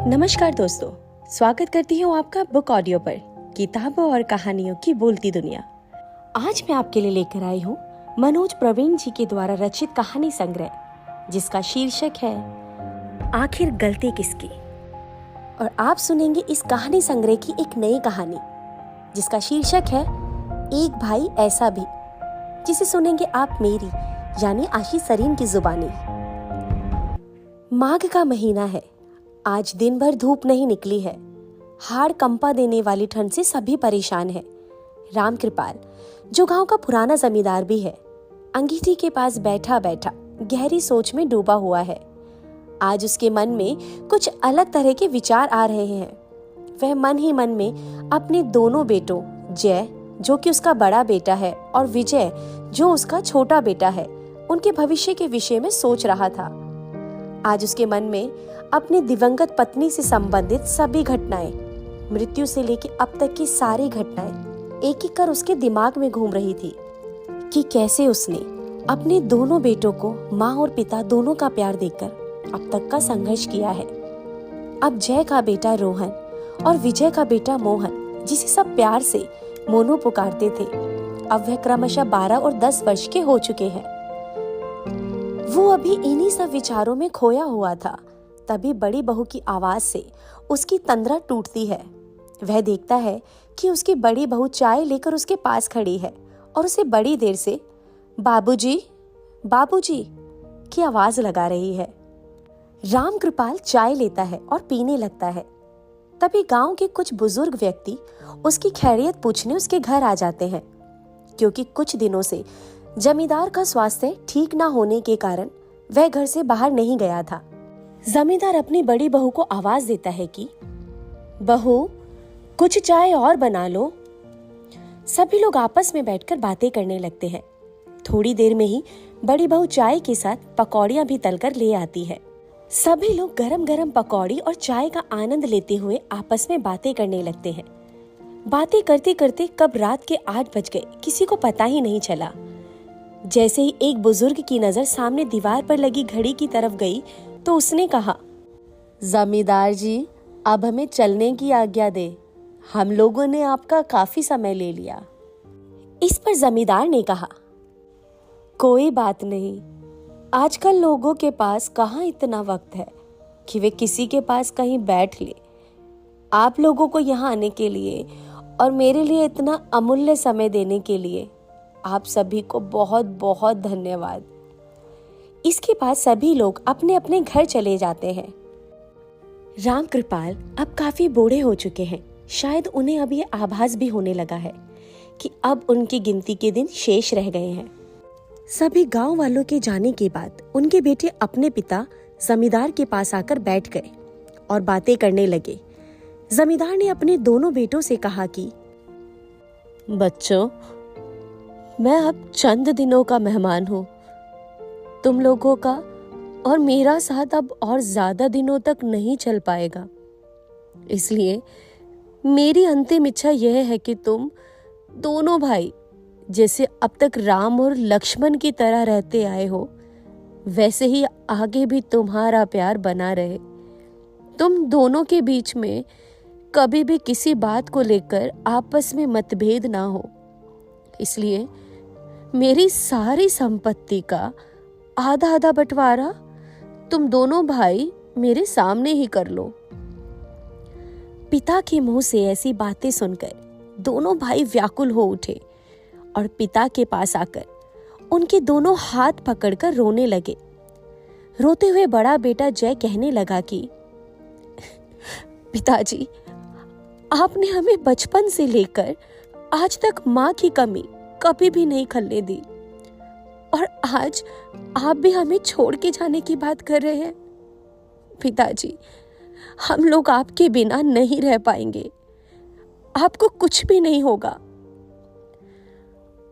नमस्कार दोस्तों, स्वागत करती हूँ आपका बुक ऑडियो पर किताबों और कहानियों की बोलती दुनिया। आज मैं आपके लिए लेकर आई हूँ मनोज प्रवीण जी के द्वारा रचित कहानी संग्रह, जिसका शीर्षक है आखिर गलती किसकी। और आप सुनेंगे इस कहानी संग्रह की एक नई कहानी जिसका शीर्षक है एक भाई ऐसा भी, जिसे सुनेंगे आप मेरी यानी आशीष सरीन की जुबानी। माघ का महीना है। आज दिन भर धूप नहीं निकली है। हाड़ कंपा देने वाली ठंड से सभी परेशान है। राम कृपाल, जो गांव का पुराना जमींदार भी है, अंगीठी के पास बैठा बैठा गहरी सोच में डूबा हुआ है। आज उसके मन में कुछ अलग तरह के विचार आ रहे हैं। वह मन ही मन में अपने दोनों बेटों, जय जो कि उसका बड़ा बेटा है और विजय जो उसका छोटा बेटा है, उनके भविष्य के विषय में सोच रहा था। आज उसके मन में अपनी दिवंगत पत्नी से संबंधित सभी घटनाएं, मृत्यु से लेकर अब तक की सारी घटनाएं एक एक कर उसके दिमाग में घूम रही थी कि कैसे उसने अपने दोनों बेटों को माँ और पिता दोनों का प्यार देकर अब तक का संघर्ष किया है। अब जय का बेटा रोहन और विजय का बेटा मोहन, जिसे सब प्यार से मोनू पुकारते थे, अब वह क्रमशः 12 और 10 वर्ष के हो चुके हैं। वो अभी इन्हीं सब विचारों में खोया हुआ था। तभी बड़ी बहू की आवाज से उसकी तंद्रा टूटती है। वह देखता है कि उसकी बड़ी बहू चाय लेकर उसके पास खड़ी है और उसे बड़ी देर से बाबूजी, बाबूजी की आवाज लगा रही है। राम कृपाल चाय लेता है और पीने लगता है। तभी गांव के कुछ बुजुर्ग व्यक्ति उसकी खैरियत पूछने उसके घर आ जाते हैं, क्योंकि कुछ दिनों से जमींदार का स्वास्थ्य ठीक ना होने के कारण वह घर से बाहर नहीं गया था। जमींदार अपनी बड़ी बहू को आवाज देता है कि बहू, कुछ चाय और बना लो। सभी लोग आपस में बैठकर बातें करने लगते हैं। थोड़ी देर में ही बड़ी बहू चाय के साथ पकौड़ियां भी तलकर ले आती है। सभी लोग गरम गरम पकौड़ी और चाय का आनंद लेते हुए आपस में बातें करने लगते हैं। बातें करते करते कब रात के 8 बज गए किसी को पता ही नहीं चला। जैसे ही एक बुजुर्ग की नजर सामने दीवार पर लगी घड़ी की तरफ गई तो उसने कहा, जमींदार जी, अब हमें चलने की आज्ञा दे। हम लोगों ने आपका काफी समय ले लिया। इस पर जमींदार ने कहा, कोई बात नहीं, आजकल लोगों के पास कहाँ इतना वक्त है कि वे किसी के पास कहीं बैठ ले। आप लोगों को यहाँ आने के लिए और मेरे लिए इतना अमूल्य समय देने के लिए आप सभी को बहुत बहुत धन्यवाद। इसके बाद सभी लोग अपने अपने घर चले जाते हैं। राम कृपाल अब काफी बूढ़े हो चुके हैं। शायद उन्हें अब ये आभास भी होने लगा है कि अब उनकी गिनती के दिन शेष रह गए हैं। सभी गांव वालों के जाने के बाद उनके बेटे अपने पिता जमींदार के पास आकर बैठ गए और बातें करने लगे। जमींदार ने अपने दोनों बेटों से कहा कि बच्चों, मैं अब चंद दिनों का मेहमान हूँ। तुम लोगों का और मेरा साथ अब और ज्यादा दिनों तक नहीं चल पाएगा। इसलिए मेरी अंतिम इच्छा यह है कि तुम दोनों भाई जैसे अब तक राम और लक्ष्मण की तरह रहते आए हो, वैसे ही आगे भी तुम्हारा प्यार बना रहे। तुम दोनों के बीच में कभी भी किसी बात को लेकर आपस में मतभेद ना हो। इसलिए मेरी सारी संपत्ति का आधा आधा बंटवारा तुम दोनों भाई मेरे सामने ही कर लो। पिता के मुंह से ऐसी बातें सुनकर दोनों भाई व्याकुल हो उठे और पिता के पास आकर उनके दोनों हाथ पकड़कर रोने लगे। रोते हुए बड़ा बेटा जय कहने लगा कि पिताजी, आपने हमें बचपन से लेकर आज तक माँ की कमी कभी भी नहीं खलने दी, और आज आप भी हमें छोड़ के जाने की बात कर रहे हैं। पिताजी, हम लोग आपके बिना नहीं रह पाएंगे। आपको कुछ भी नहीं होगा।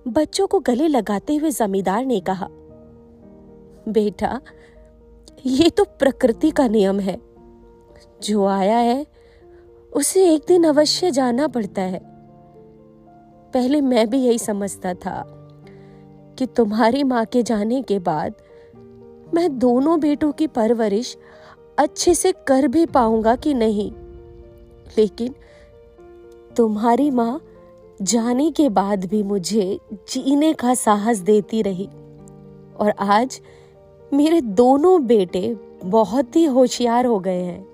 बच्चों को गले लगाते हुए जमींदार ने कहा, बेटा, ये तो प्रकृति का नियम है। जो आया है उसे एक दिन अवश्य जाना पड़ता है। पहले मैं भी यही समझता था कि तुम्हारी माँ के जाने के बाद मैं दोनों बेटों की परवरिश अच्छे से कर भी पाऊंगा कि नहीं, लेकिन तुम्हारी माँ जाने के बाद भी मुझे जीने का साहस देती रही और आज मेरे दोनों बेटे बहुत ही होशियार हो गए हैं।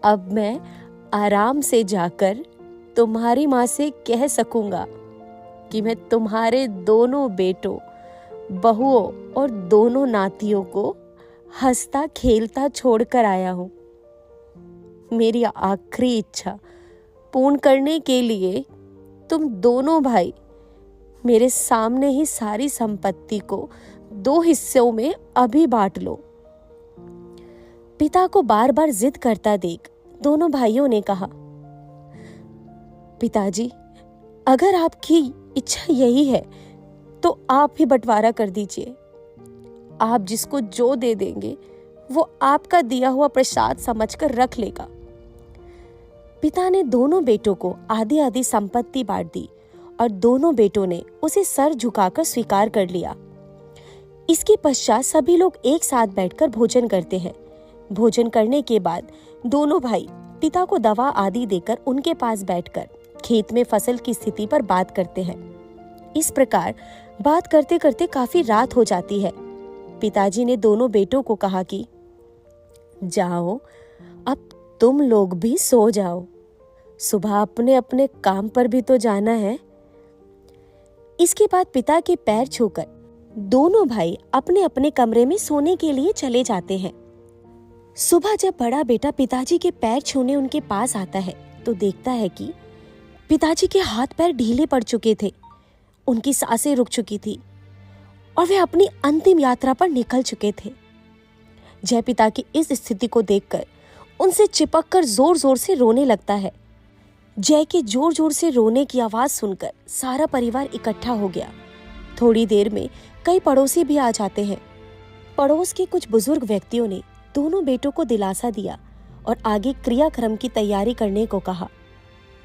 अब मैं आराम से जाकर तुम्हारी माँ से कह सकूंगा कि मैं तुम्हारे दोनों बेटों, बहुओं और दोनों नातियों को हंसता खेलता छोड़कर आया हूँ। मेरी आखिरी इच्छा पूर्ण करने के लिए तुम दोनों भाई मेरे सामने ही सारी संपत्ति को 2 हिस्सों में अभी बांट लो। पिता को बार बार जिद करता देख दोनों भाइयों ने कहा, पिताजी, अगर आपकी इच्छा यही है तो आप ही बंटवारा कर दीजिए। आप जिसको जो दे देंगे वो आपका दिया हुआ प्रसाद समझकर रख लेगा। पिता ने दोनों बेटों को आधी आधी संपत्ति बांट दी और दोनों बेटों ने उसे सर झुकाकर स्वीकार कर लिया। इसके पश्चात सभी लोग एक साथ बैठकर भोजन करते हैं। भोजन करने के बाद दोनों भाई पिता को दवा आदि देकर उनके पास बैठकर खेत में फसल की स्थिति पर बात करते हैं। इस प्रकार बात करते करते काफी रात हो जाती है। पिताजी ने दोनों बेटों को कहा कि जाओ, अब तुम लोग भी सो जाओ, सुबह अपने अपने काम पर भी तो जाना है। इसके बाद पिता के पैर छूकर दोनों भाई अपने अपने कमरे में सोने के लिए चले जाते हैं। सुबह जब बड़ा बेटा पिताजी के पैर छूने उनके पास आता है तो देखता है कि पिताजी के हाथ पैर ढीले पड़ चुके थे, उनकी सांसें रुक चुकी थी और वे अपनी अंतिम यात्रा पर निकल चुके थे। जय पिता की इस स्थिति को देखकर उनसे चिपककर जोर जोर से रोने लगता है। जय के जोर जोर से रोने की आवाज सुनकर सारा परिवार इकट्ठा हो गया। थोड़ी देर में कई पड़ोसी भी आ जाते हैं। पड़ोस के कुछ बुजुर्ग व्यक्तियों ने दोनों बेटों को दिलासा दिया और आगे क्रियाक्रम की तैयारी करने को कहा।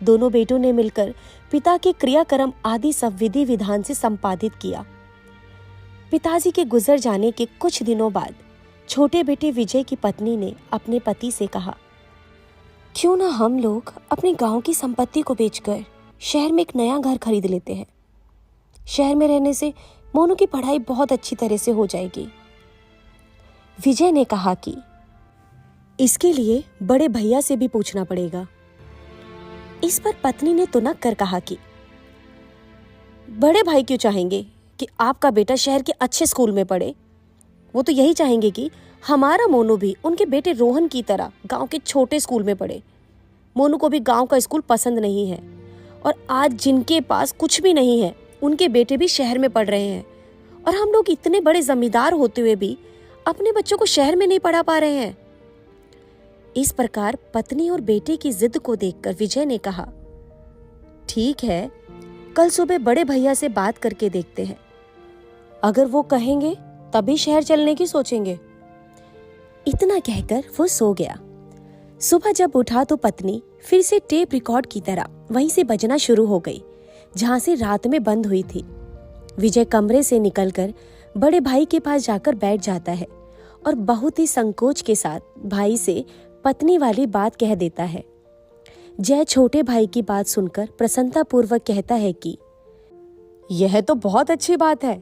दोनों बेटों ने मिलकर पिता के क्रियाक्रम आदि सब विधि विधान से संपादित किया। पिताजी के गुजर जाने के कुछ दिनों बाद छोटे बेटे विजय की पत्नी ने अपने पति से कहा, क्यों ना हम लोग अपने गांव की संपत्ति को बेचकर शहर में एक नया घर खरीद लेते हैं। शहर में रहने से मोनू की पढ़ाई बहुत अच्छी तरह से हो जाएगी। विजय ने कहा कि इसके लिए बड़े भैया से भी पूछना पड़ेगा। इस पर पत्नी ने तुनक कर कहा कि बड़े भाई क्यों चाहेंगे कि आपका बेटा शहर के अच्छे स्कूल में पढ़े। वो तो यही चाहेंगे कि हमारा मोनू भी उनके बेटे रोहन की तरह गांव के छोटे स्कूल में पढ़े। मोनू को भी गांव का स्कूल पसंद नहीं है और आज जिनके पास कुछ भी नहीं है उनके बेटे भी शहर में पढ़ रहे हैं और हम लोग इतने बड़े जमींदार होते हुए भी अपने बच्चों को शहर में नहीं पढ़ा पा रहे हैं। इस प्रकार पत्नी और बेटे की जिद को देखकर विजय ने कहा, ठीक है, कल सुबह बड़े भैया से बात करके देखते हैं। अगर वो कहेंगे तभी शहर चलने की सोचेंगे। इतना कहकर वो सो गया। सुबह जब उठा तो पत्नी फिर से टेप रिकॉर्ड की तरह वहीं से बजना शुरू हो गई जहां से रात में बंद हुई थी। विजय कमरे से निकलकर बड़े भाई के पास जाकर बैठ जाता है और बहुत ही संकोच के साथ भाई से पत्नी वाली बात कह देता है। जय छोटे भाई की बात सुनकर प्रसन्नता पूर्वक कहता है कि यह तो बहुत अच्छी बात है।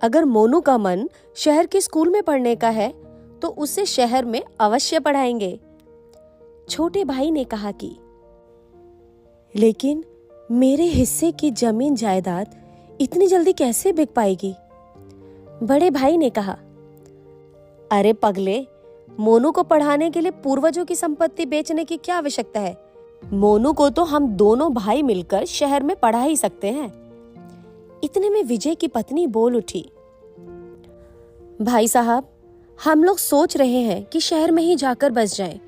अगर मोनू का मन शहर के स्कूल में पढ़ने का है तो उसे शहर में अवश्य पढ़ाएंगे। छोटे भाई ने कहा कि लेकिन मेरे हिस्से की जमीन जायदाद इतनी जल्दी कैसे बिक पाएगी। बड़े भाई ने कहा, अरे पगले, मोनू को पढ़ाने के लिए पूर्वजों की संपत्ति बेचने की क्या आवश्यकता है। मोनू को तो हम दोनों भाई मिलकर शहर में पढ़ा ही सकते हैं। इतने में विजय की पत्नी बोल उठी, भाई साहब, हम लोग सोच रहे हैं कि शहर में ही जाकर बस जाएं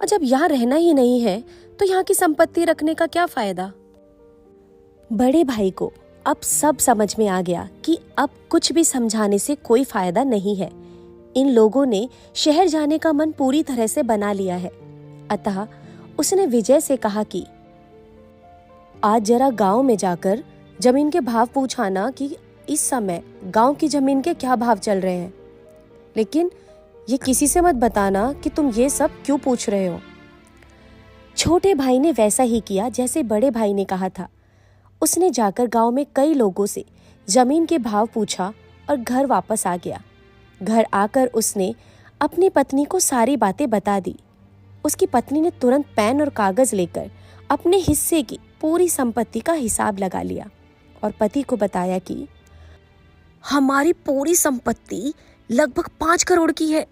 और जब यहाँ रहना ही नहीं है तो यहाँ की संपत्ति रखने का क्या फायदा। बड़े भाई को अब सब समझ में आ गया कि अब कुछ भी समझाने से कोई फायदा नहीं है। इन लोगों ने शहर जाने का मन पूरी तरह से बना लिया है। अतः उसने विजय से कहा कि आज जरा गांव में जाकर जमीन के भाव पूछाना कि इस समय गांव की जमीन के क्या भाव चल रहे हैं। लेकिन ये किसी से मत बताना कि तुम ये सब क्यों पूछ रहे हो। छोटे भाई ने वैसा ही किया जैसे बड़े भाई ने कहा था। उसने जाकर गांव में कई लोगों से जमीन के भाव पूछा और घर वापस आ गया। घर आकर उसने अपनी पत्नी को सारी बातें बता दी। उसकी पत्नी ने तुरंत पेन और कागज लेकर अपने हिस्से की पूरी संपत्ति का हिसाब लगा लिया और पति को बताया कि हमारी पूरी संपत्ति लगभग 5 करोड़ की है।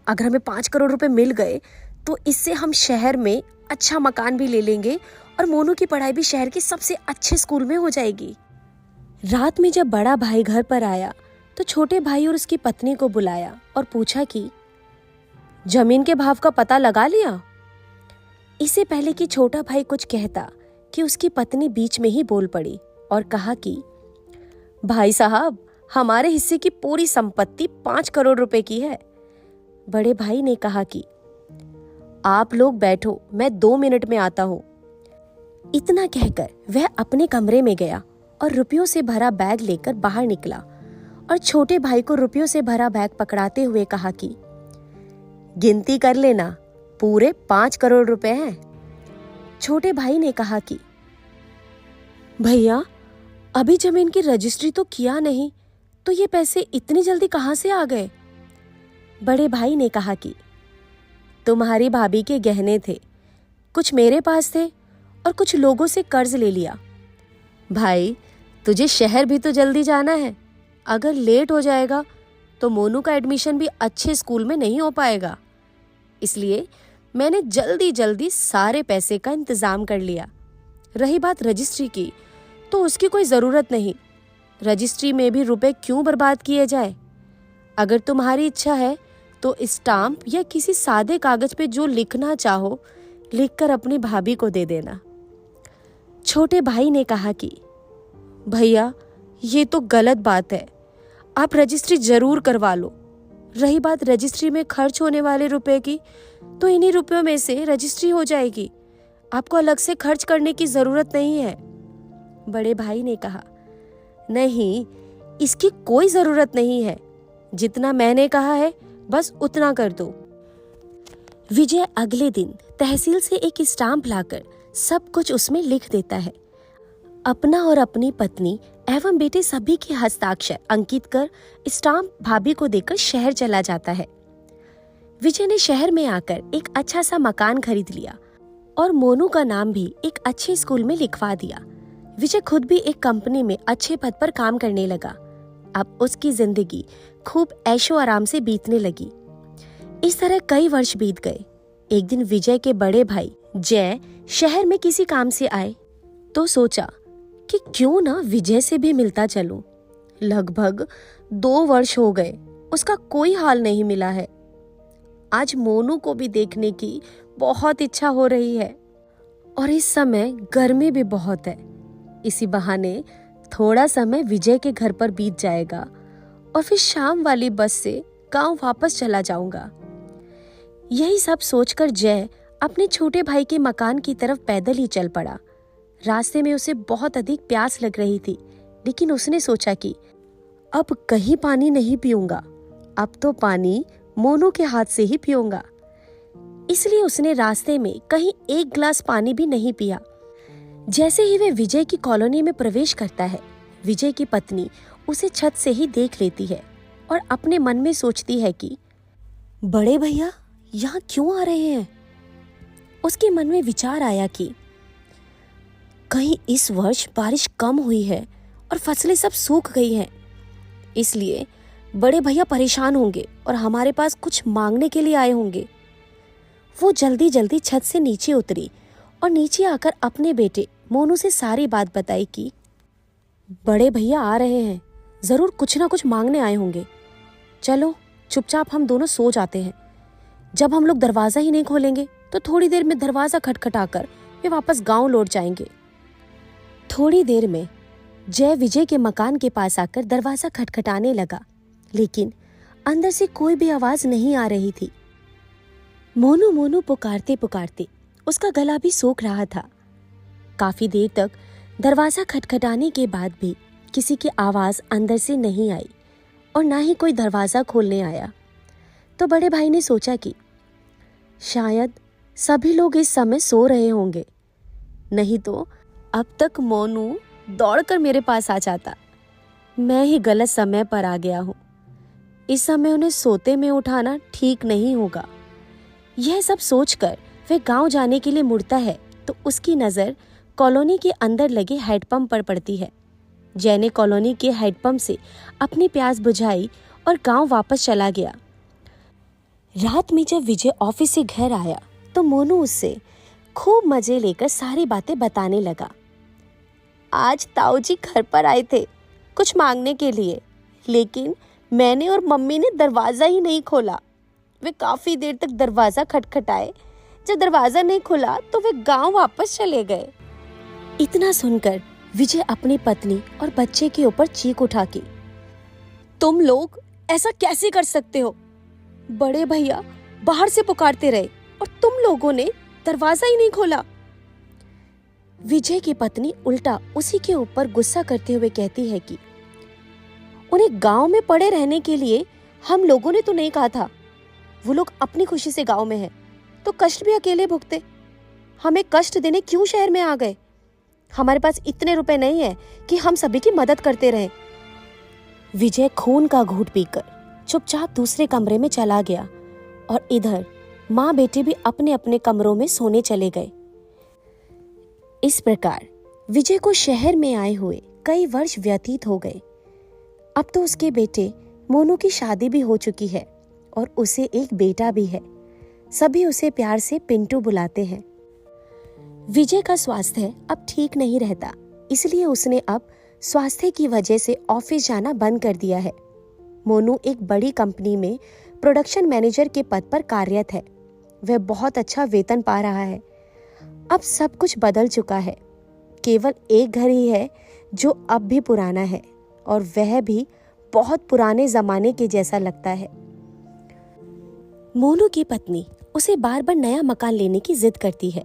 अगर हमें 5 करोड़ रुपए मिल गए तो इससे हम शहर में अच्छा मकान भी ले लेंगे और मोनू की पढ़ाई भी शहर के सबसे अच्छे स्कूल में हो जाएगी। रात में जब बड़ा भाई घर पर आया तो छोटे भाई और उसकी पत्नी को बुलाया और पूछा कि जमीन के भाव का पता लगा लिया। इससे पहले कि छोटा भाई कुछ कहता कि उसकी पत्नी बीच में ही बोल पड़ी और कहा कि भाई साहब, हमारे हिस्से की पूरी संपत्ति 5 करोड़ रुपए की है। बड़े भाई ने कहा कि आप लोग बैठो, मैं 2 मिनट में आता हूं। इतना कहकर वह अपने कमरे में गया और रुपयों से भरा बैग लेकर बाहर निकला और छोटे भाई को रुपयों से भरा बैग पकड़ाते हुए कहा कि गिनती कर लेना, पूरे 5 करोड़ रुपए हैं। छोटे भाई ने कहा कि भैया, अभी जमीन की रजिस्ट्री तो किया नहीं, तो ये पैसे इतनी जल्दी कहां से आ गए? बड़े भाई ने कहा कि तुम्हारी भाभी के गहने थे, कुछ मेरे पास थे और कुछ लोगों से कर्ज ले लिया। भाई, तुझे शहर भी तो जल्दी जाना है। अगर लेट हो जाएगा तो मोनू का एडमिशन भी अच्छे स्कूल में नहीं हो पाएगा। इसलिए मैंने जल्दी जल्दी सारे पैसे का इंतजाम कर लिया। रही बात रजिस्ट्री की, तो उसकी कोई ज़रूरत नहीं। रजिस्ट्री में भी रुपए क्यों बर्बाद किए जाए? अगर तुम्हारी इच्छा है तो स्टाम्प या किसी सादे कागज पे जो लिखना चाहो लिखकर अपनी भाभी को दे देना। छोटे भाई ने कहा कि भैया, ये तो गलत बात है, आप रजिस्ट्री जरूर करवा लो। रही बात रजिस्ट्री में खर्च होने वाले रुपए की, तो इन्हीं रुपयों में से रजिस्ट्री हो जाएगी। आपको अलग से खर्च करने की जरूरत नहीं है। बड़े भाई ने कहा, नहीं, इसकी कोई जरूरत नहीं है। जितना मैंने कहा है बस उतना कर दो। विजय अगले दिन तहसील से एक स्टाम्प लाकर सब कुछ उसमें लिख देता है। अपना और अपनी पत्नी एवं बेटे सभी के हस्ताक्षर अंकित कर स्टाम्प भाभी को देकर शहर चला जाता है। विजय ने शहर में आकर एक अच्छा सा मकान खरीद लिया और मोनू का नाम भी एक अच्छे स्कूल में लिखवा दिया। विजय खुद भी एक कंपनी में अच्छे पद पर काम करने लगा। अब उसकी जिंदगी खूब ऐशो आराम से बीतने लगी। इस तरह कई वर्ष बीत गए। एक दिन विजय के बड़े भाई जय शहर में किसी काम से आए तो सोचा कि क्यों ना विजय से भी मिलता चलूं। लगभग 2 वर्ष हो गए, उसका कोई हाल नहीं मिला है। आज मोनू को भी देखने की बहुत इच्छा हो रही है और इस समय गर्मी भी बहुत है। इसी बहाने थोड़ा समय विजय के घर पर बीत जाएगा और फिर शाम वाली बस से गांव वापस चला जाऊंगा। यही सब सोचकर जय अपने छोटे भाई के मकान की तरफ पैदल ही चल पड़ा। रास्ते में उसे बहुत अधिक प्यास लग रही थी, लेकिन उसने सोचा कि अब कहीं पानी नहीं पीऊंगा, अब तो पानी मोनू के हाथ से ही पीऊंगा। इसलिए उसने रास्ते में कहीं एक गिलास पानी भी नहीं पिया। जैसे ही वे विजय की कॉलोनी में प्रवेश करता है, विजय की पत्नी उसे छत से ही देख लेती है और अपने मन में सोचती है कि बड़े भैया यहाँ क्यों आ रहे हैं। उसके मन में विचार आया कि कहीं इस वर्ष बारिश कम हुई है और फसलें सब सूख गई हैं, इसलिए बड़े भैया परेशान होंगे और हमारे पास कुछ मांगने के लिए आए होंगे। वो जल्दी जल्दी छत से नीचे उतरी और नीचे आकर अपने बेटे मोनू से सारी बात बताई कि बड़े भैया आ रहे हैं, जरूर कुछ ना कुछ मांगने आए होंगे। चलो चुपचाप हम दोनों सो जाते हैं। जब हम लोग दरवाजा ही नहीं खोलेंगे तो थोड़ी देर में दरवाजा खटखटाकर वे वापस गांव लौट जाएंगे। थोड़ी देर में जय विजय के मकान के पास आकर दरवाजा खटखटाने लगा, लेकिन अंदर से कोई भी आवाज नहीं आ रही थी। मोनू मोनू पुकारते पुकारते उसका गला भी सूख रहा था। काफी देर तक दरवाजा खटखटाने के बाद भी किसी की आवाज अंदर से नहीं आई और ना ही कोई दरवाजा खोलने आया। तो बड़े भाई ने सोचा कि शायद सभी लोग इस समय सो रहे होंगे, नहीं तो अब तक मोनू दौड़कर मेरे पास आ जाता। मैं ही गलत समय पर आ गया हूँ। इस समय उन्हें सोते में उठाना ठीक नहीं होगा। यह सब सोचकर वह गांव जाने के लिए मुड़ता है तो उसकी नज़र कॉलोनी के अंदर लगे हैंडपंप पर पड़ती है। जय ने कॉलोनी के हैंडपंप से अपनी प्यास बुझाई और गांव वापस चला गया। रात में जब विजय ऑफिस से घर आया तो मोनू उससे खूब मजे लेकर सारी बातें बताने लगा। आज ताऊ जी घर पर आए थे कुछ मांगने के लिए, लेकिन मैंने और मम्मी ने दरवाज़ा ही नहीं खोला। वे काफ़ी देर तक दरवाज़ा खटखटाए। जब दरवाज़ा नहीं खुला तो वे गांव वापस चले गए। इतना सुनकर विजय अपनी पत्नी और बच्चे के ऊपर चीख उठा की, तुम लोग ऐसा कैसे कर सकते हो? बड़े भैया बाहर से पुकारते रहे और तुम लोगों ने दरवाज़ा ही नहीं खोला। विजय की पत्नी उल्टा उसी के ऊपर गुस्सा करते हुए कहती है कि उन्हें गांव में पड़े रहने के लिए हम लोगों ने तो नहीं कहा था। वो लोग अपनी खुशी से गांव में हैं, तो कष्ट भी अकेले भुगते। हमें कष्ट देने क्यों शहर में आ गए? हमारे पास इतने रुपए नहीं है कि हम सभी की मदद करते रहें। विजय खून का घूंट पीकर चुपचाप दूसरे कमरे में चला गया और इधर माँ बेटे भी अपने अपने कमरों में सोने चले गए। इस प्रकार विजय को शहर में आए हुए कई वर्ष व्यतीत हो गए। अब तो उसके बेटे मोनू की शादी भी हो चुकी है और उसे एक बेटा भी है। सभी उसे प्यार से पिंटू बुलाते हैं। विजय का स्वास्थ्य अब ठीक नहीं रहता, इसलिए उसने अब स्वास्थ्य की वजह से ऑफिस जाना बंद कर दिया है। मोनू एक बड़ी कंपनी में प्रोडक्शन मैनेजर के पद पर कार्यरत है। वह बहुत अच्छा वेतन पा रहा है। अब सब कुछ बदल चुका है। केवल एक घर ही है जो अब भी पुराना है और वह भी बहुत पुराने जमाने के जैसा लगता है। मोनू की पत्नी उसे बार बार नया मकान लेने की जिद करती है।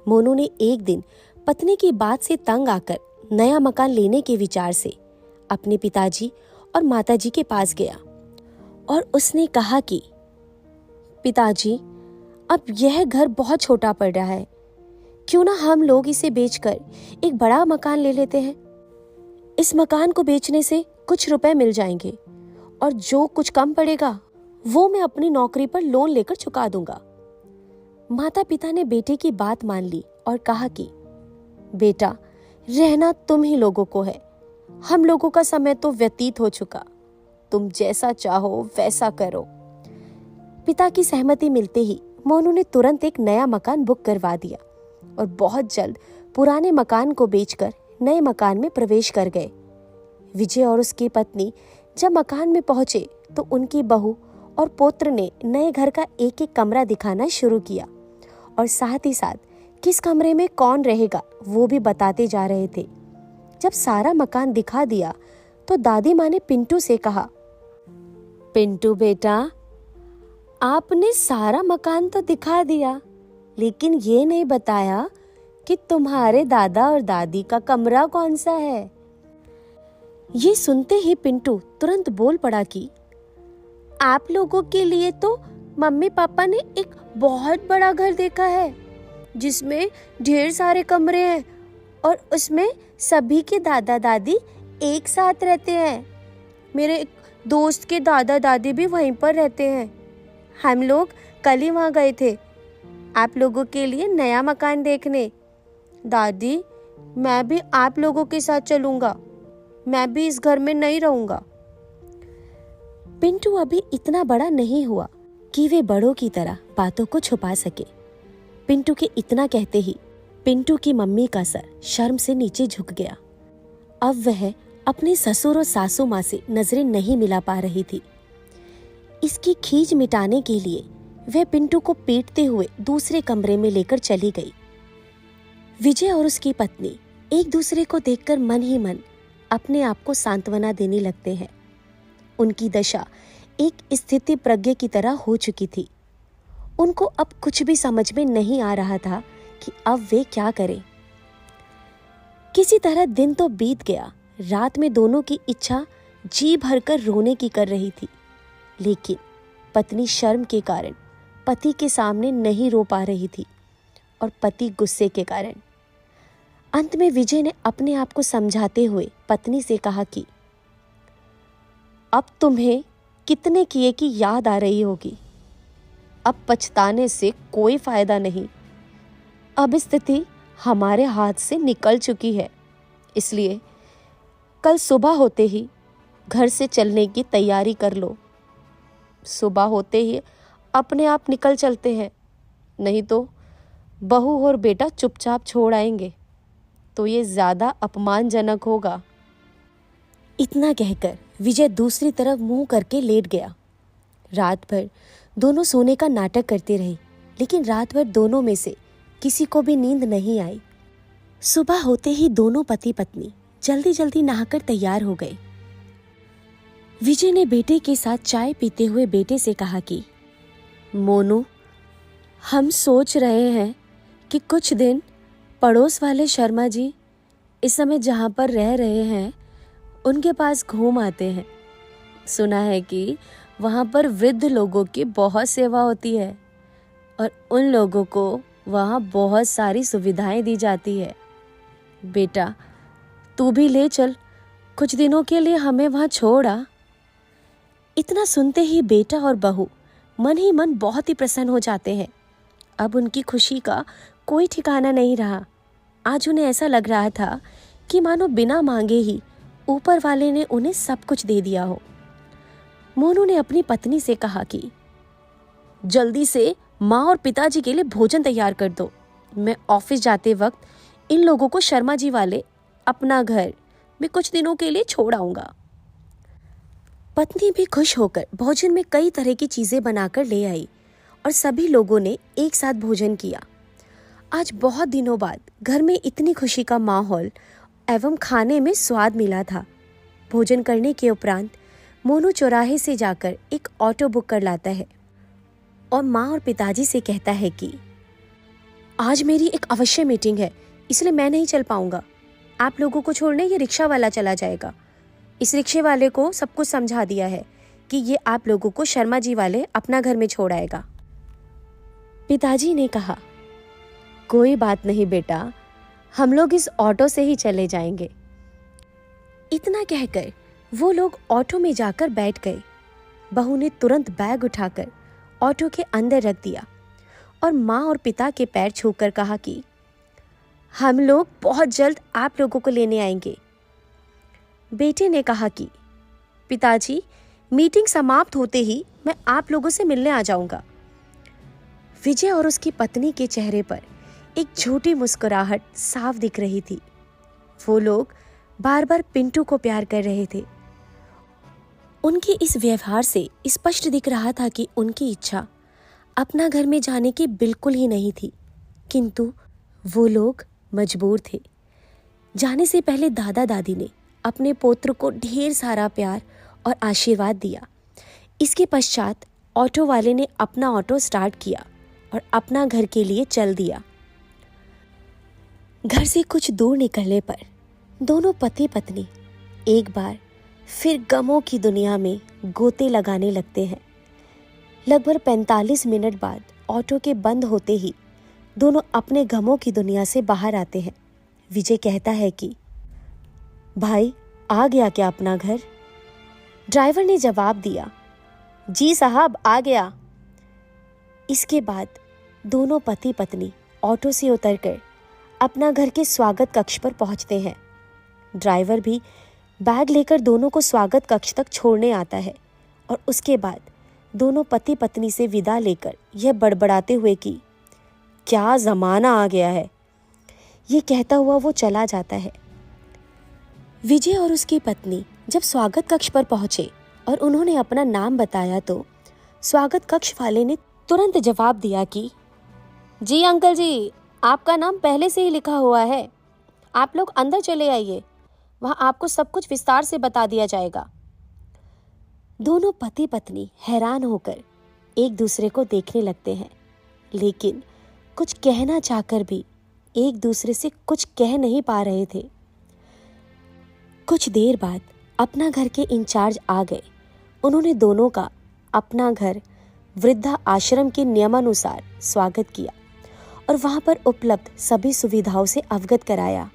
मोनू ने एक दिन पत्नी की बात से तंग आकर नया मकान लेने के विचार से अपने पिताजी और माताजी के पास गया और उसने कहा कि पिताजी, अब यह घर बहुत छोटा पड़ रहा है, क्यों ना हम लोग इसे बेचकर एक बड़ा मकान ले लेते हैं। इस मकान को बेचने से कुछ रुपए मिल जाएंगे और जो कुछ कम पड़ेगा वो मैं अपनी नौकरी पर लोन लेकर चुका दूंगा। माता पिता ने बेटे की बात मान ली और कहा कि बेटा, रहना तुम ही लोगों को है, हम लोगों का समय तो व्यतीत हो चुका, तुम जैसा चाहो वैसा करो। पिता की सहमति मिलते ही मोनू ने तुरंत एक नया मकान बुक करवा दिया और बहुत जल्द पुराने मकान को बेचकर नए मकान में प्रवेश कर गए। विजय और उसकी पत्नी जब मकान में पहुंचे तो उनकी बहू और पुत्र ने नए घर का एक एक कमरा दिखाना शुरू किया और साथ ही साथ किस कमरे में कौन रहेगा वो भी बताते जा रहे थे। जब सारा मकान दिखा दिया तो दादी माँ ने पिंटू से कहा, पिंटू बेटा, आपने सारा मकान तो दिखा दिया, लेकिन ये नहीं बताया कि तुम्हारे दादा और दादी का कमरा कौन सा है। ये सुनते ही पिंटू तुरंत बोल पड़ा कि आप लोगों के लिए तो मम्मी पापा ने एक बहुत बड़ा घर देखा है जिसमें ढेर सारे कमरे हैं और उसमें सभी के दादा दादी एक साथ रहते हैं। मेरे एक दोस्त के दादा दादी भी वहीं पर रहते हैं। हम लोग कल ही वहाँ गए थे आप लोगों के लिए नया मकान देखने। दादी, मैं भी आप लोगों के साथ चलूँगा, मैं भी इस घर में नहीं रहूँगा। पिंटू अभी इतना बड़ा नहीं हुआ कि वे बड़ों की तरह बातों को छुपा सके। पिंटू के इतना कहते ही पिंटू की मम्मी का सर शर्म से नीचे झुक गया। अब वह अपने ससुर और सासू माँ से नजरें नहीं मिला पा रही थी। इसकी खींच मिटाने के लिए वह पिंटू को पीटते हुए दूसरे कमरे में लेकर चली गई। विजय और उसकी पत्नी एक दूसरे को देखकर मन ही मन अपने आप को सांत्वना देने लगते हैं। उनकी दशा एक स्थिति प्रज्ञ की तरह हो चुकी थी। उनको अब कुछ भी समझ में नहीं आ रहा था कि अब वे क्या करें। किसी तरह दिन तो बीत गया। रात में दोनों की इच्छा जी भरकर रोने की कर रही थी, लेकिन पत्नी शर्म के कारण पति के सामने नहीं रो पा रही थी और पति गुस्से के कारण। अंत में विजय ने अपने आप को समझाते हुए पत्नी से कहा कि अब तुम्हें कितने किए की याद आ रही होगी। अब पछताने से कोई फायदा नहीं। अब स्थिति हमारे हाथ से निकल चुकी है, इसलिए कल सुबह होते ही घर से चलने की तैयारी कर लो। सुबह होते ही अपने आप निकल चलते हैं, नहीं तो बहू और बेटा चुपचाप छोड़ आएंगे तो ये ज़्यादा अपमानजनक होगा। इतना कहकर विजय दूसरी तरफ मुंह करके लेट गया। रात भर दोनों सोने का नाटक करते रहे, लेकिन रात भर दोनों में से किसी को भी नींद नहीं आई। सुबह होते ही दोनों पति पत्नी जल्दी जल्दी नहाकर तैयार हो गए। विजय ने बेटे के साथ चाय पीते हुए बेटे से कहा कि मोनू, हम सोच रहे हैं कि कुछ दिन पड़ोस वाले शर्मा जी इस समय जहाँ पर रह रहे हैं उनके पास घूम आते हैं। सुना है कि वहाँ पर वृद्ध लोगों की बहुत सेवा होती है और उन लोगों को वहाँ बहुत सारी सुविधाएं दी जाती है। बेटा, तू भी ले चल, कुछ दिनों के लिए हमें वहाँ छोड़ आ। इतना सुनते ही बेटा और बहू मन ही मन बहुत ही प्रसन्न हो जाते हैं। अब उनकी खुशी का कोई ठिकाना नहीं रहा। आज उन्हें ऐसा लग रहा था कि मानो बिना मांगे ही ऊपर वाले ने उन्हें सब कुछ दे दिया हो। मोनू ने अपनी पत्नी से कहा कि जल्दी से माँ और पिताजी के लिए भोजन तैयार कर दो। मैं ऑफिस जाते वक्त इन लोगों को शर्मा जी वाले अपना घर में कुछ दिनों के लिए छोड़ आऊंगा। पत्नी भी खुश होकर भोजन में कई तरह की चीजें बनाकर ले आई और सभी लोगों ने एक साथ भोजन किया। आज बहुत दिनों बाद घर में इतनी खुशी का माहौल एवं खाने में स्वाद मिला था। भोजन करने के उपरांत मोनू चौराहे से जाकर एक ऑटो बुक कर लाता है और माँ और पिताजी से कहता है कि आज मेरी एक अवश्य मीटिंग है, इसलिए मैं नहीं चल पाऊंगा। आप लोगों को छोड़ने ये रिक्शा वाला चला जाएगा। इस रिक्शे वाले को सब कुछ समझा दिया है कि ये आप लोगों को शर्मा जी वाले अपना घर में छोड़ आएगा। पिताजी ने कहा, कोई बात नहीं बेटा, हम लोग इस ऑटो से ही चले जाएंगे। इतना कहकर वो लोग ऑटो में जाकर बैठ गए। बहू ने तुरंत बैग उठाकर ऑटो के अंदर रख दिया और माँ और पिता के पैर छूकर कहा कि हम लोग बहुत जल्द आप लोगों को लेने आएंगे। बेटे ने कहा कि पिताजी, मीटिंग समाप्त होते ही मैं आप लोगों से मिलने आ जाऊंगा। विजय और उसकी पत्नी के चेहरे पर एक झूठी मुस्कुराहट साफ दिख रही थी। वो लोग बार बार पिंटू को प्यार कर रहे थे। उनके इस व्यवहार से स्पष्ट दिख रहा था कि उनकी इच्छा अपना घर में जाने की बिल्कुल ही नहीं थी, किंतु वो लोग मजबूर थे। जाने से पहले दादा दादी ने अपने पोत्र को ढेर सारा प्यार और आशीर्वाद दिया। इसके पश्चात ऑटो वाले ने अपना ऑटो स्टार्ट किया और अपना घर के लिए चल दिया। घर से कुछ दूर निकलने पर दोनों पति पत्नी एक बार फिर गमों की दुनिया में गोते लगाने लगते हैं। लगभग 45 मिनट बाद ऑटो के बंद होते ही दोनों अपने गमों की दुनिया से बाहर आते हैं। विजय कहता है कि भाई, आ गया क्या अपना घर? ड्राइवर ने जवाब दिया, जी साहब, आ गया। इसके बाद दोनों पति पत्नी ऑटो से उतरकर अपना घर के स्वागत कक्ष पर पहुंचते हैं। ड्राइवर भी बैग लेकर दोनों को स्वागत कक्ष तक छोड़ने आता है और उसके बाद दोनों पति पत्नी से विदा लेकर यह बड़बड़ाते हुए कि क्या ज़माना आ गया है, ये कहता हुआ वो चला जाता है। विजय और उसकी पत्नी जब स्वागत कक्ष पर पहुंचे और उन्होंने अपना नाम बताया तो स्वागत कक्ष वाले ने तुरंत जवाब दिया कि जी अंकल जी, आपका नाम पहले से ही लिखा हुआ है, आप लोग अंदर चले आइए, वहां आपको सब कुछ विस्तार से बता दिया जाएगा। दोनों पति पत्नी हैरान होकर एक दूसरे को देखने लगते हैं, लेकिन कुछ कहना चाहकर भी एक दूसरे से कुछ कह नहीं पा रहे थे। कुछ देर बाद अपना घर के इंचार्ज आ गए। उन्होंने दोनों का अपना घर दिखा दिया। वृद्धा आश्रम के नियमानुसार स्वागत किया और वहां पर उपलब्ध सभी सुविधाओं से अवगत कराया।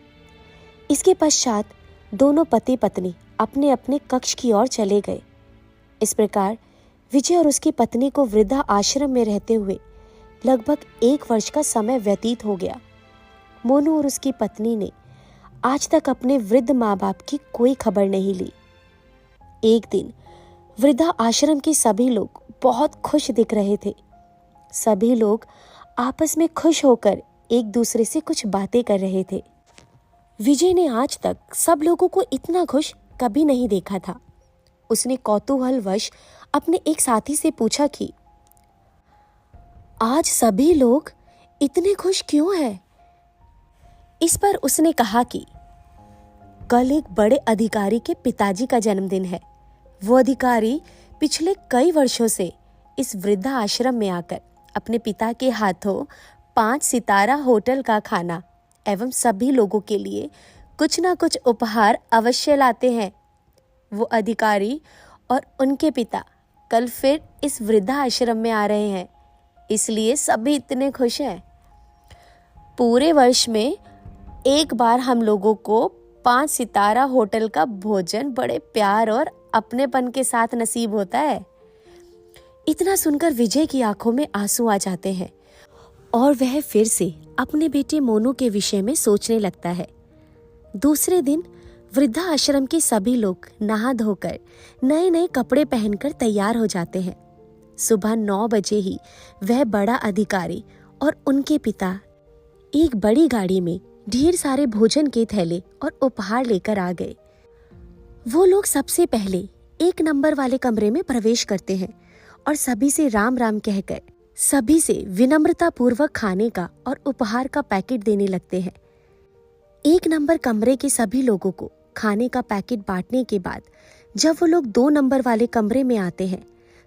इसके पश्चात दोनों पति पत्नी अपने अपने कक्ष की ओर चले गए। इस प्रकार विजय और उसकी पत्नी को वृद्धा आश्रम में रहते हुए लगभग 1 वर्ष का समय व्यतीत हो गया। मोनू और उसकी पत्नी ने आज तक अपने वृद्ध माँ बाप की कोई खबर नहीं ली। एक दिन वृद्धा आश्रम के सभी लोग बहुत खुश दिख रहे थे। सभी लोग आपस में खुश होकर एक दूसरे से कुछ बातें कर रहे थे। विजय ने आज तक सब लोगों को इतना खुश कभी नहीं देखा था। उसने कौतूहलवश अपने एक साथी से पूछा कि आज सभी लोग इतने खुश क्यों हैं? इस पर उसने कहा कि कल एक बड़े अधिकारी के पिताजी का जन्मदिन है। वो अधिकारी पिछले कई वर्षों से इस वृद्धा आश्रम में आकर अपने पिता के हाथों 5 सितारा होटल का खाना एवं सभी लोगों के लिए कुछ ना कुछ उपहार अवश्य लाते हैं। वो अधिकारी और उनके पिता कल फिर इस वृद्धा आश्रम में आ रहे हैं, इसलिए सभी इतने खुश हैं। पूरे वर्ष में एक बार हम लोगों को 5 सितारा होटल का भोजन बड़े प्यार और अपनेपन के साथ नसीब होता है। इतना सुनकर विजय की आंखों में आंसू आ जाते हैं और वह फिर से अपने बेटे मोनू के विषय में सोचने लगता है। दूसरे दिन वृद्धा आश्रम के सभी लोग नहा धोकर नए नए कपड़े पहनकर तैयार हो जाते हैं। सुबह 9 बजे ही वह बड़ा अधिकारी और उनके पिता एक बड़ी गाड़ी में ढेर सारे भोजन के थैले और उपहार लेकर आ गए। वो लोग सबसे पहले 1 नंबर वाले कमरे में प्रवेश करते हैं और सभी से राम राम कहकर सभी से विनम्रता पूर्वक खाने का और उपहार का पैकेट देने लगते हैं। 1 नंबर कमरे के सभी लोगों को खाने का पैकेट बांटने के बाद जब वो लोग 2 नंबर वाले कमरे में आते हैं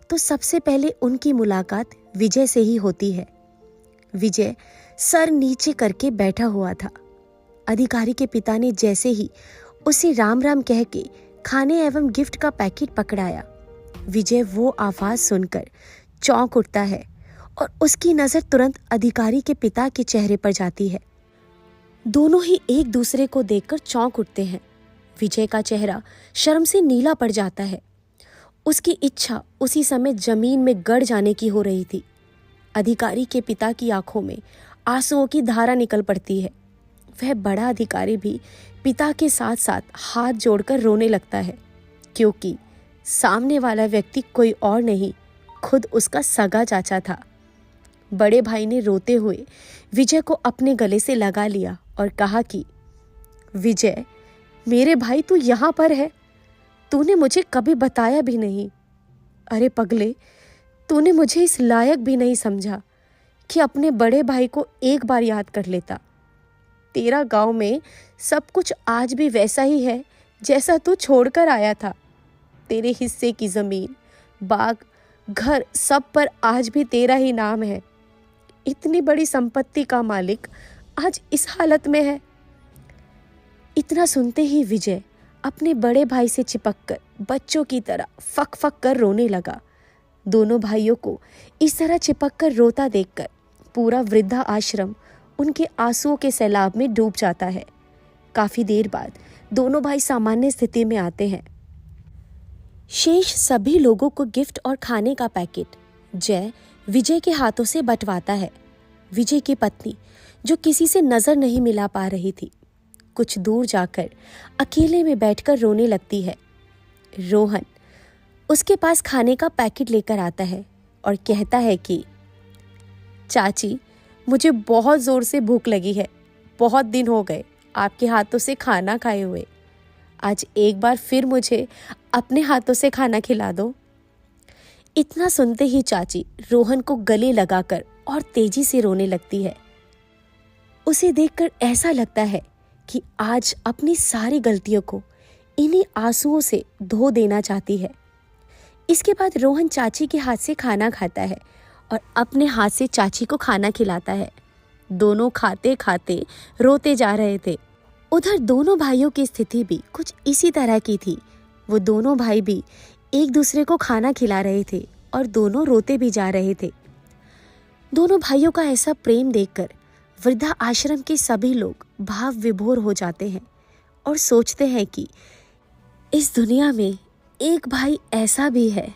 तो सबसे पहले उनकी मुलाकात विजय से ही होती है। विजय सर नीचे करके बैठा हुआ था। अधिकारी के पिता ने जैसे ही उसे राम राम कह के खाने एवं गिफ्ट का पैकेट पकड़ाया, विजय वो आवाज सुनकर चौंक उठता है और उसकी नजर तुरंत अधिकारी के पिता के चेहरे पर जाती है। दोनों ही एक दूसरे को देखकर चौंक उठते हैं। विजय का चेहरा शर्म से नीला पड़ जाता है। उसकी इच्छा उसी समय जमीन में गड़ जाने की हो रही थी। अधिकारी के पिता की आंखों में आंसुओं की धारा निकल पड़ती है। वह बड़ा अधिकारी भी पिता के साथ साथ हाथ जोड़कर रोने लगता है, क्योंकि सामने वाला व्यक्ति कोई और नहीं, खुद उसका सगा चाचा था। बड़े भाई ने रोते हुए विजय को अपने गले से लगा लिया और कहा कि विजय, मेरे भाई तू यहाँ पर है, तूने मुझे कभी बताया भी नहीं। अरे पगले, तूने मुझे इस लायक भी नहीं समझा कि अपने बड़े भाई को एक बार याद कर लेता। तेरा गांव में सब कुछ आज भी वैसा ही है जैसा तू छोड़कर आया था। तेरे हिस्से की जमीन, बाग, घर सब पर आज भी तेरा ही नाम है। इतनी बड़ी संपत्ति का मालिक आज इस हालत में है। इतना सुनते ही विजय अपने बड़े भाई से चिपककर बच्चों की तरह फक फक कर रोने लगा। दोनों भाइयों को इस तरह चिपककर रोता देखकर पूरा वृद्धा आश्रम उनके आंसुओं के सैलाब में डूब जाता है। काफी देर बाद दोनों भाई सामान्य स्थिति में आते हैं। शेष सभी लोगों को गिफ्ट और खाने का पैकेट जय विजय के हाथों से बंटवाता है। विजय की पत्नी, जो किसी से नजर नहीं मिला पा रही थी, कुछ दूर जाकर अकेले में बैठकर रोने लगती है। रोहन उसके पास खाने का पैकेट लेकर आता है और कहता है कि चाची, मुझे बहुत जोर से भूख लगी है। बहुत दिन हो गए आपके हाथों से खाना खाए हुए। आज एक बार फिर मुझे अपने हाथों से खाना खिला दो। इतना सुनते ही चाची रोहन को गले लगाकर और तेजी से रोने लगती है। उसे देखकर ऐसा लगता है कि आज अपनी सारी गलतियों को इन्हीं आंसुओं से धो देना चाहती है। इसके बाद रोहन चाची के हाथ से खाना खाता है और अपने हाथ से चाची को खाना खिलाता है। दोनों खाते खाते रोते जा रहे थे। उधर दोनों भाइयों की स्थिति भी कुछ इसी तरह की थी। वो दोनों भाई भी एक दूसरे को खाना खिला रहे थे और दोनों रोते भी जा रहे थे। दोनों भाइयों का ऐसा प्रेम देखकर वृद्धा आश्रम के सभी लोग भाव विभोर हो जाते हैं और सोचते हैं कि इस दुनिया में एक भाई ऐसा भी है।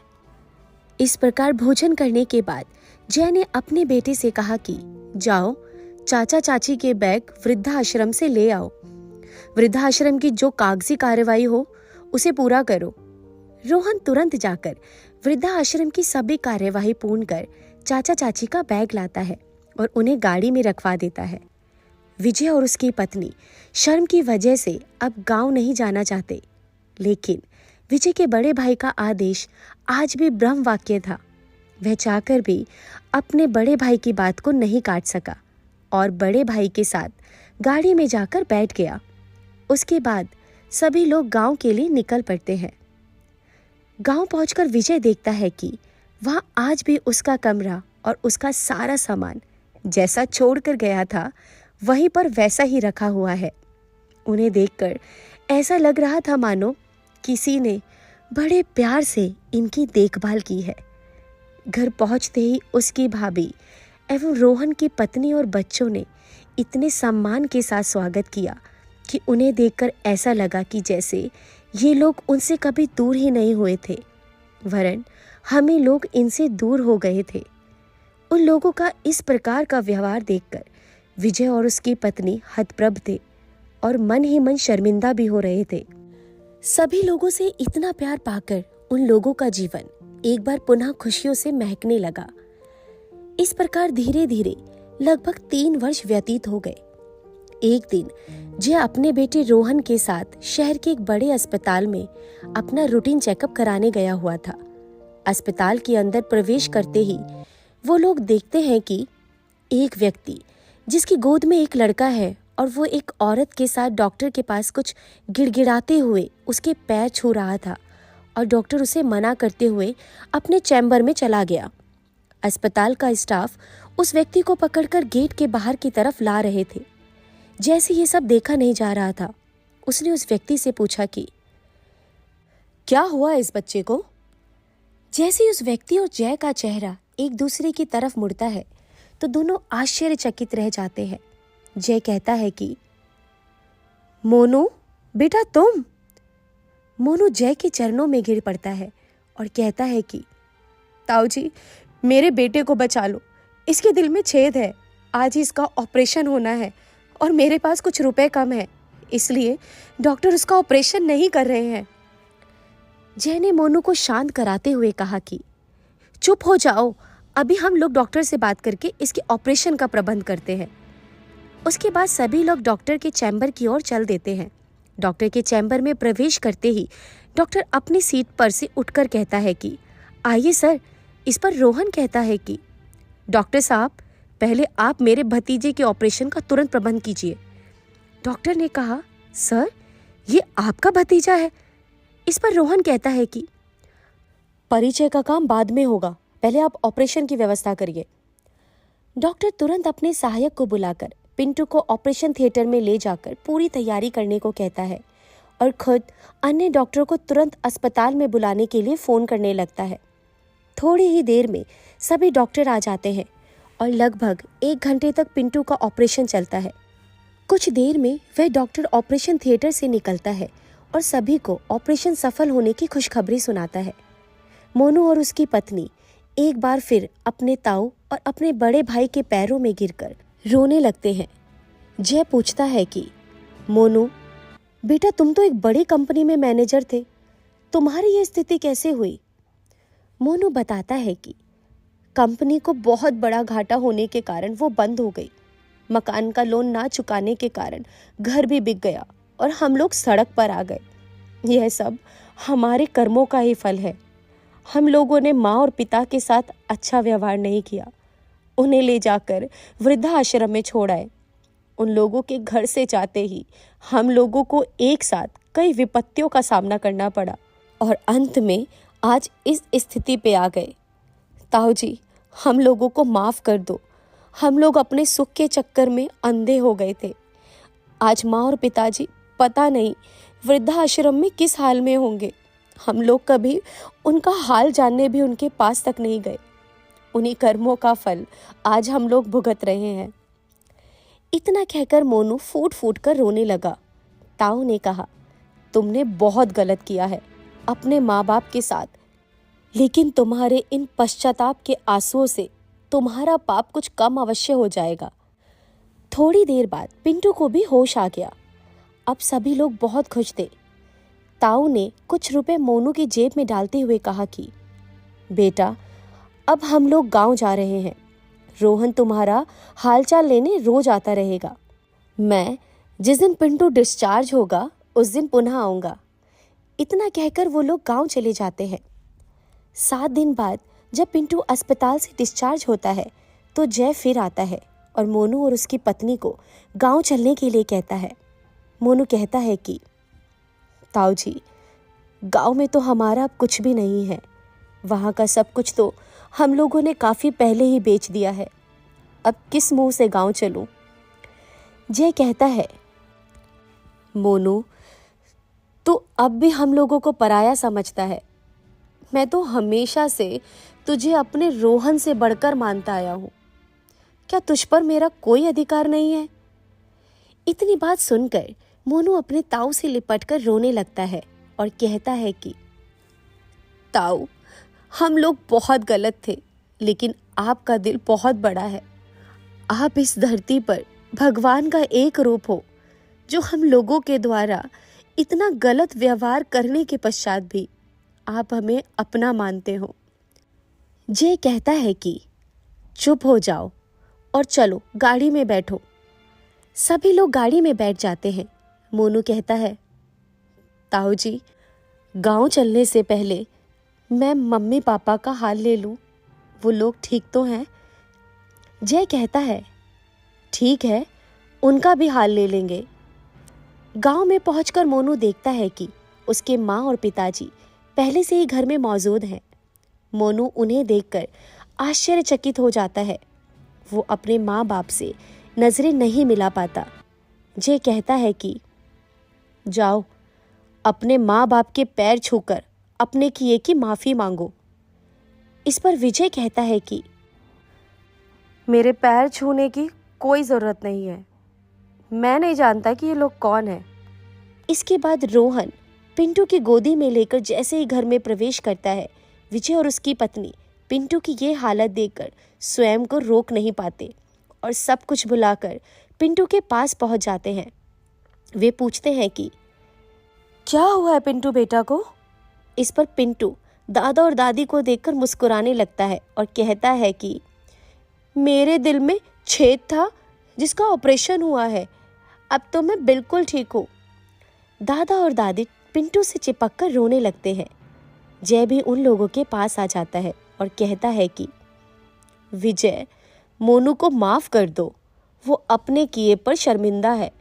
इस प्रकार भोजन करने के बाद जय ने अपने बेटे से कहा कि जाओ चाचा चाची के बैग वृद्धाश्रम से ले आओ। वृद्धाश्रम की जो कागजी कार्रवाई हो उसे पूरा करो। रोहन तुरंत जाकर वृद्धाश्रम की सभी कार्यवाही पूर्ण कर चाचा चाची का बैग लाता है और उन्हें गाड़ी में रखवा देता है। विजय और उसकी पत्नी शर्म की वजह से अब गांव नहीं जाना चाहते, लेकिन विजय के बड़े भाई का आदेश आज भी ब्रह्म वाक्य था। वह चाहकर भी अपने बड़े भाई की बात को नहीं काट सका और बड़े भाई के साथ गाड़ी में जाकर बैठ गया। उसके बाद सभी लोग गांव के लिए निकल पड़ते हैं। गांव पहुंचकर विजय देखता है कि वहां आज भी उसका कमरा और उसका सारा सामान जैसा छोड़कर गया था वहीं पर वैसा ही रखा हुआ है। उन्हें देखकर ऐसा लग रहा था मानो किसी ने बड़े प्यार से इनकी देखभाल की है। घर पहुंचते ही उसकी भाभी एवं रोहन की पत्नी और बच्चों ने इतने सम्मान के साथ स्वागत किया कि उन्हें देखकर ऐसा लगा कि जैसे ये लोग उनसे कभी दूर ही नहीं हुए थे, वरन हम ही लोग इनसे दूर हो गए थे। उन लोगों का इस प्रकार का व्यवहार देखकर विजय और उसकी पत्नी हतप्रभ थे और मन ही मन शर्मिंदा भी हो रहे थे। सभी लोगों से इतना प्यार पाकर उन लोगों का जीवन एक बार पुनः खुशियों से महकने लगा। इस प्रकार धीरे धीरे लगभग 3 वर्ष व्यतीत हो गए। एक दिन जय अपने बेटे रोहन के साथ शहर के एक बड़े अस्पताल में अपना रूटीन चेकअप कराने गया हुआ था। अस्पताल के अंदर प्रवेश करते ही वो लोग देखते हैं कि एक व्यक्ति जिसकी गोद में एक लड़का है और वो एक औरत के साथ डॉक्टर के पास कुछ गिड़गिड़ाते हुए उसके पैर छू रहा था और डॉक्टर उसे मना करते हुए अपने चैम्बर में चला गया। अस्पताल का स्टाफ उस व्यक्ति को पकड़कर गेट के बाहर की तरफ ला रहे थे। जैसे ये सब देखा नहीं जा रहा था, उसने उस व्यक्ति से पूछा कि क्या हुआ इस बच्चे को? जैसे ही उस व्यक्ति और जय का चेहरा एक दूसरे की तरफ मुड़ता है तो दोनों आश्चर्यचकित रह जाते हैं। जय कहता है कि मोनू बेटा तुम। मोनू जय के चरणों में गिर पड़ता है और कहता है कि ताऊ जी मेरे बेटे को बचा लो, इसके दिल में छेद है, आज ही इसका ऑपरेशन होना है और मेरे पास कुछ रुपए कम है, इसलिए डॉक्टर उसका ऑपरेशन नहीं कर रहे हैं। जय ने मोनू को शांत कराते हुए कहा कि चुप हो जाओ, अभी हम लोग डॉक्टर से बात करके इसके ऑपरेशन का प्रबंध करते हैं। उसके बाद सभी लोग डॉक्टर के चैम्बर की ओर चल देते हैं। डॉक्टर के चैम्बर में प्रवेश करते ही डॉक्टर अपनी सीट पर से उठकर कहता है कि आइए सर। इस पर रोहन कहता है कि डॉक्टर साहब पहले आप मेरे भतीजे के ऑपरेशन का तुरंत प्रबंध कीजिए। डॉक्टर ने कहा सर ये आपका भतीजा है? इस पर रोहन कहता है कि परिचय का काम बाद में होगा, पहले आप ऑपरेशन की व्यवस्था करिए। डॉक्टर तुरंत अपने सहायक को बुलाकर पिंटू को ऑपरेशन थिएटर में ले जाकर पूरी तैयारी करने को कहता है और खुद अन्य डॉक्टरों को तुरंत अस्पताल में बुलाने के लिए फ़ोन करने लगता है। थोड़ी ही देर में सभी डॉक्टर आ जाते हैं और लगभग 1 घंटे तक पिंटू का ऑपरेशन चलता है। कुछ देर में वह डॉक्टर ऑपरेशन थिएटर से निकलता है और सभी को ऑपरेशन सफल होने की खुशखबरी सुनाता है। मोनू और उसकी पत्नी एक बार फिर अपने ताऊ और अपने बड़े भाई के पैरों में गिरकर रोने लगते हैं। जय पूछता है कि मोनू बेटा तुम तो एक बड़ी कंपनी में मैनेजर थे, तुम्हारी ये स्थिति कैसे हुई? मोनू बताता है कि कंपनी को बहुत बड़ा घाटा होने के कारण वो बंद हो गई। मकान का लोन ना चुकाने के कारण घर भी बिक गया और हम लोग सड़क पर आ गए। यह सब हमारे कर्मों का ही फल है। हम लोगों ने माँ और पिता के साथ अच्छा व्यवहार नहीं किया, उन्हें ले जाकर वृद्धाश्रम में छोड़ आए। उन लोगों के घर से जाते ही हम लोगों को एक साथ कई विपत्तियों का सामना करना पड़ा और अंत में आज इस स्थिति पे आ गए। ताऊ जी हम लोगों को माफ़ कर दो, हम लोग अपने सुख के चक्कर में अंधे हो गए थे। आज माँ और पिताजी पता नहीं वृद्धाश्रम में किस हाल में होंगे। हम लोग कभी उनका हाल जानने भी उनके पास तक नहीं गए। उन्हीं कर्मों का फल आज हम लोग भुगत रहे हैं। इतना कहकर मोनू फूट फूट कर रोने लगा। ताऊ ने कहा, तुमने बहुत गलत किया है अपने माँ बाप के साथ, लेकिन तुम्हारे इन पश्चाताप के आंसुओं से तुम्हारा पाप कुछ कम अवश्य हो जाएगा। थोड़ी देर बाद पिंटू को भी होश आ गया। अब सभी लोग बहुत खुश थे। ताऊ ने कुछ रुपए मोनू की जेब में डालते हुए कहा कि बेटा, अब हम लोग गांव जा रहे हैं। रोहन तुम्हारा हालचाल लेने रोज आता रहेगा। मैं जिस दिन पिंटू डिस्चार्ज होगा उस दिन पुनः आऊँगा। इतना कहकर वो लोग गांव चले जाते हैं। 7 दिन बाद जब पिंटू अस्पताल से डिस्चार्ज होता है तो जय फिर आता है और मोनू और उसकी पत्नी को गांव चलने के लिए कहता है। मोनू कहता है कि ताऊ जी, गांव में तो हमारा अब कुछ भी नहीं है। वहाँ का सब कुछ तो हम लोगों ने काफ़ी पहले ही बेच दिया है। अब किस मुंह से गांव चलूं? जय कहता है, मोनू, तू अब भी हम लोगों को पराया समझता है। मैं तो हमेशा से तुझे अपने रोहन से बढ़कर मानता आया हूँ। क्या तुझ पर मेरा कोई अधिकार नहीं है? इतनी बात सुनकर मोनू अपने ताऊ से लिपटकर रोने लगता है और कहता है कि ताऊ, हम लोग बहुत गलत थे, लेकिन आपका दिल बहुत बड़ा है। आप इस धरती पर भगवान का एक रूप हो, जो हम लोगों के द्वारा इतना गलत व्यवहार करने के पश्चात भी आप हमें अपना मानते हो। जय कहता है कि चुप हो जाओ और चलो गाड़ी में बैठो। सभी लोग गाड़ी में बैठ जाते हैं। मोनू कहता है, ताऊ जी, गांव चलने से पहले मैं मम्मी पापा का हाल ले लूं, वो लोग ठीक तो हैं? जय कहता है, ठीक है, उनका भी हाल ले लेंगे। गांव में पहुंचकर मोनू देखता है कि उसके माँ और पिताजी पहले से ही घर में मौजूद हैं। मोनू उन्हें देखकर आश्चर्यचकित हो जाता है। वो अपने माँ बाप से नजरें नहीं मिला पाता। जय कहता है कि जाओ, अपने माँ बाप के पैर छूकर अपने किए की माफ़ी मांगो। इस पर विजय कहता है कि मेरे पैर छूने की कोई ज़रूरत नहीं है। मैं नहीं जानता कि ये लोग कौन हैं। इसके बाद रोहन पिंटू की गोदी में लेकर जैसे ही घर में प्रवेश करता है, विजय और उसकी पत्नी पिंटू की ये हालत देखकर स्वयं को रोक नहीं पाते और सब कुछ भुलाकर पिंटू के पास पहुंच जाते हैं। वे पूछते हैं कि क्या हुआ है पिंटू बेटा को? इस पर पिंटू दादा और दादी को देखकर मुस्कुराने लगता है और कहता है कि मेरे दिल में छेद था जिसका ऑपरेशन हुआ है। अब तो मैं बिल्कुल ठीक हूँ। दादा और दादी पिंटू से चिपककर रोने लगते हैं। जय भी उन लोगों के पास आ जाता है और कहता है कि विजय, मोनू को माफ़ कर दो, वो अपने किए पर शर्मिंदा है।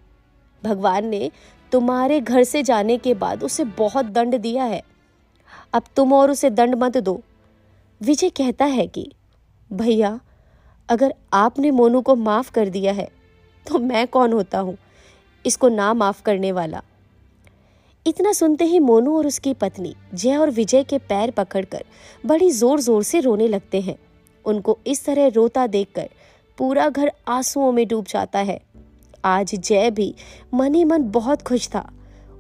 भगवान ने तुम्हारे घर से जाने के बाद उसे बहुत दंड दिया है। अब तुम और उसे दंड मत दो। विजय कहता है कि भैया, अगर आपने मोनू को माफ़ कर दिया है तो मैं कौन होता हूँ इसको ना माफ़ करने वाला। इतना सुनते ही मोनू और उसकी पत्नी जय और विजय के पैर पकड़कर बड़ी ज़ोर ज़ोर से रोने लगते हैं। उनको इस तरह रोता देखकर पूरा घर आंसुओं में डूब जाता है। आज जय भी मन ही मन बहुत खुश था।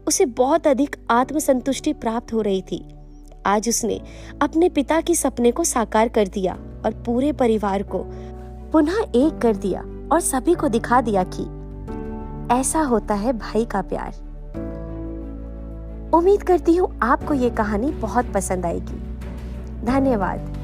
उसे बहुत अधिक आत्मसंतुष्टि प्राप्त हो रही थी। आज उसने अपने पिता के सपने को साकार कर दिया और पूरे परिवार को पुनः एक कर दिया और सभी को दिखा दिया कि ऐसा होता है भाई का प्यार। उम्मीद करती हूँ आपको ये कहानी बहुत पसंद आएगी। धन्यवाद।